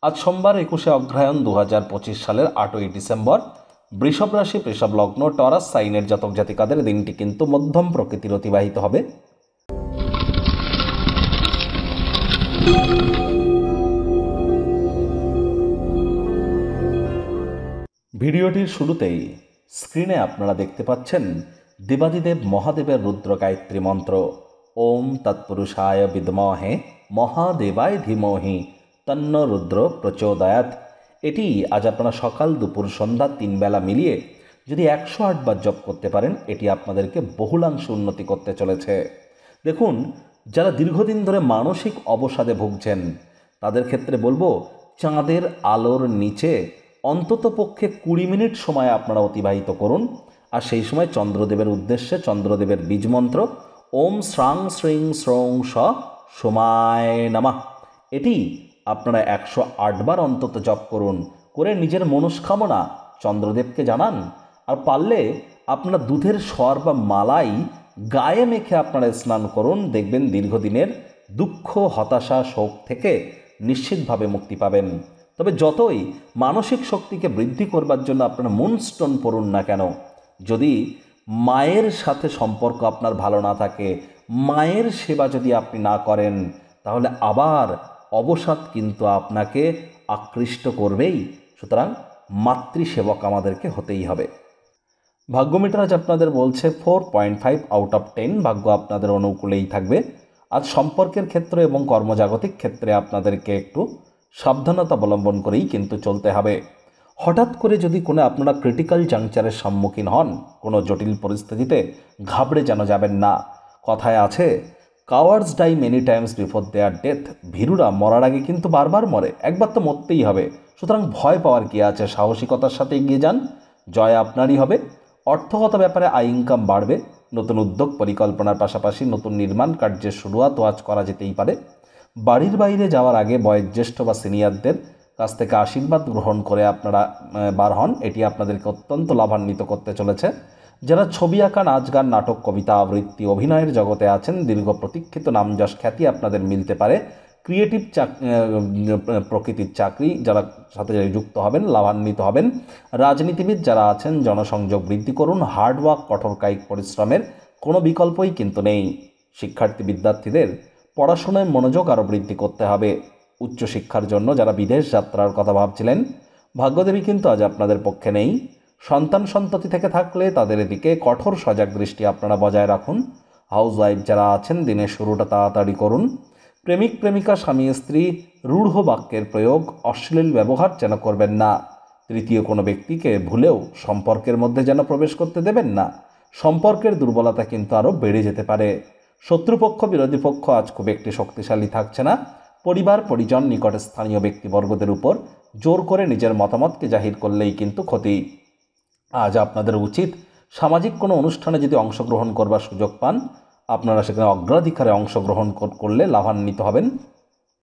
আজ সোমবার 21শে অগ্রহায়ণ 2025 সালের 8ই ডিসেম্বর। বৃষভ রাশি, বৃষভ লগ্ন, টরাস সাইনের জাতক জাতিকাদের দিনটি কিন্তু মধ্যম প্রকৃতির অতিবাহিত হবে। ভিডিওটির শুরুতেই স্ক্রিনে আপনারা দেখতে পাচ্ছেন দেবাদিদেব মহাদেবের রুদ্র গায়ত্রী মন্ত্র। ওম তৎপুরুষায় বিদ্মহে মহাদেবায় ধীমহি তন্ন রুদ্র প্রচোদয়াৎ। এটি আজ আপনারা সকাল, দুপুর, সন্ধ্যা 3 বেলা মিলিয়ে যদি 108 বার জপ করতে পারেন, এটি আপনাদেরকে বহুলাংশে উন্নতি করতে চলেছে। দেখুন, যারা দীর্ঘদিন ধরে মানসিক অবসাদে ভুগছেন তাদের ক্ষেত্রে বলবো, চাঁদের আলোর নিচে অন্তত পক্ষে 20 মিনিট সময় আপনারা অতিবাহিত করুন। আর সেই সময় চন্দ্রদেবের উদ্দেশ্যে চন্দ্রদেবের বীজমন্ত্র ওম শ্রাং শ্রীং শ্রৌং স সোমায় নমঃ, এটি আপনারা 108 বার অন্তত জপ করুন, করে নিজের মনস্কামনা চন্দ্রদেবকে জানান। আর পারলে আপনারা দুধের স্বর বা মালাই গায়ে মেখে আপনারা স্নান করুন। দেখবেন দীর্ঘদিনের দুঃখ, হতাশা, শোক থেকে নিশ্চিতভাবে মুক্তি পাবেন। তবে যতই মানসিক শক্তিকে বৃদ্ধি করবার জন্য আপনারা মুনস্টোন পড়ুন না কেন, যদি মায়ের সাথে সম্পর্ক আপনার ভালো না থাকে, মায়ের সেবা যদি আপনি না করেন, তাহলে আবার অবসাদ কিন্তু আপনাকে আকৃষ্ট করবেই। সুতরাং মাতৃসেবক আমাদেরকে হতেই হবে। ভাগ্য মিটার আজ আপনাদের বলছে 4.5 আউট অফ 10। ভাগ্য আপনাদের অনুকূলেই থাকবে। আজ সম্পর্কের ক্ষেত্রে এবং কর্মজাগতিক ক্ষেত্রে আপনাদেরকে একটু সাবধানতা অবলম্বন করেই কিন্তু চলতে হবে। হঠাৎ করে যদি কোনো আপনারা ক্রিটিক্যাল জাংচারের সম্মুখীন হন, কোনো জটিল পরিস্থিতিতে ঘাবড়ে যেন যাবেন না। কথায় আছে, cowards die many times before their death. ভীরুরা মরার আগে কিন্তু বারবার মরে, একবার তো মরতেই হবে। সুতরাং ভয় পাওয়ার কি আছে, সাহসিকতার সাথে এগিয়ে যান, জয় আপনারই হবে। অর্থগত ব্যাপারে আয় ইনকাম বাড়বে। নতুন উদ্যোগ পরিকল্পনার পাশাপাশি নতুন নির্মাণ কার্যের শুরুয়াতও আজ করা যেতেই পারে। বাড়ির বাইরে যাওয়ার আগে বয়োজ্যেষ্ঠ বা সিনিয়রদের কাছ থেকে আশীর্বাদ গ্রহণ করে আপনারা বার হন, এটি আপনাদেরকে অত্যন্ত লাভান্বিত করতে চলেছে। যারা ছবি আঁকা, নাচ গান, নাটক, কবিতা আবৃত্তি, অভিনয়ের জগতে আছেন, দীর্ঘ প্রতীক্ষিত নামযশ খ্যাতি আপনাদের মিলতে পারে। ক্রিয়েটিভ প্রকৃতির চাকরি যারা সাথে যুক্ত হবেন, লাভান্বিত হবেন। রাজনীতিবিদ যারা আছেন, জনসংযোগ বৃদ্ধি করুন। হার্ডওয়ার্ক, কঠোর কায়িক পরিশ্রমের কোনো বিকল্পই কিন্তু নেই। শিক্ষার্থী বিদ্যার্থীদের পড়াশোনায় মনোযোগ আরও বৃদ্ধি করতে হবে। উচ্চশিক্ষার জন্য যারা বিদেশ যাত্রার কথা ভাবছিলেন, ভাগ্যদেবী কিন্তু আজ আপনাদের পক্ষে নেই। সন্তান সন্ততি থেকে থাকলে তাদের দিকে কঠোর সজাগ দৃষ্টি আপনারা বজায় রাখুন। হাউস ওয়াইফ যারা আছেন, দিনের শুরুটা তাড়াতাড়ি করুন। প্রেমিক প্রেমিকা, স্বামী স্ত্রী রূঢ় বাক্যের প্রয়োগ, অশ্লীল ব্যবহার যেন করবেন না। তৃতীয় কোনো ব্যক্তিকে ভুলেও সম্পর্কের মধ্যে যেন প্রবেশ করতে দেবেন না। সম্পর্কের দুর্বলতা কিন্তু আরও বেড়ে যেতে পারে। শত্রুপক্ষ, বিরোধী পক্ষ আজ খুব একটি শক্তিশালী থাকছে না। পরিবার, পরিজন, নিকট স্থানীয় ব্যক্তিবর্গদের উপর জোর করে নিজের মতামতকে জাহির করলেই কিন্তু ক্ষতি। আজ আপনাদের উচিত, সামাজিক কোনো অনুষ্ঠানে যদি অংশগ্রহণ করবার সুযোগ পান, আপনারা সেখানে অগ্রাধিকারে অংশগ্রহণ করলে লাভান্বিত হবেন।